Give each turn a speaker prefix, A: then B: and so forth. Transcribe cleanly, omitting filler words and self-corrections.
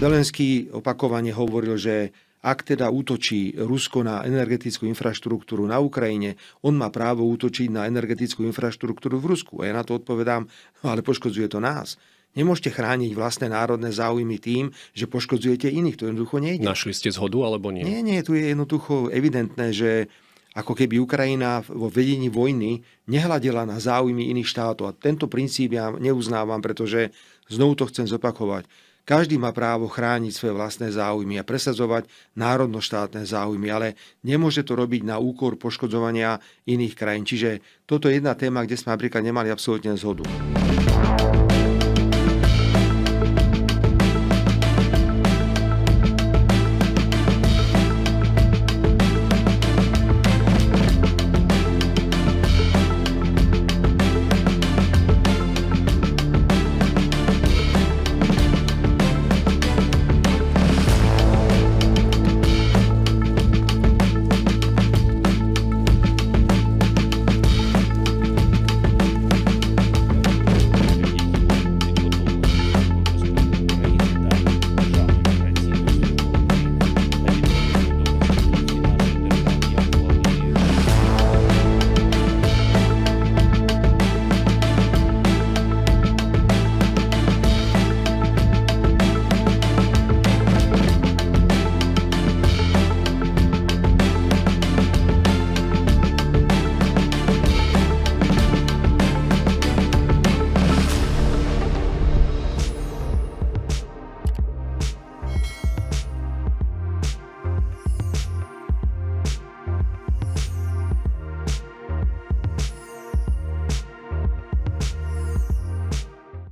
A: Zelenský opakovane hovoril, že ak teda útočí Rusko na energetickú infraštruktúru na Ukrajine, on má právo útočiť na energetickú infraštruktúru v Rusku. A ja na to odpovedám, no ale poškodzuje to nás. Nemôžete chrániť vlastné národné záujmy tým, že poškodzujete iných. To jednoducho nejde.
B: Našli ste zhodu, alebo nie?
A: Nie, tu je jednoducho evidentné, že ako keby Ukrajina vo vedení vojny nehľadela na záujmy iných štátov. A tento princíp ja neuznávam, pretože znovu to chcem zopakovať. Každý má právo chrániť svoje vlastné záujmy a presadzovať národnoštátne záujmy, ale nemôže to robiť na úkor poškodzovania iných krajín. Čiže toto je jedna téma, kde sme napríklad nemali absolútne zhodu.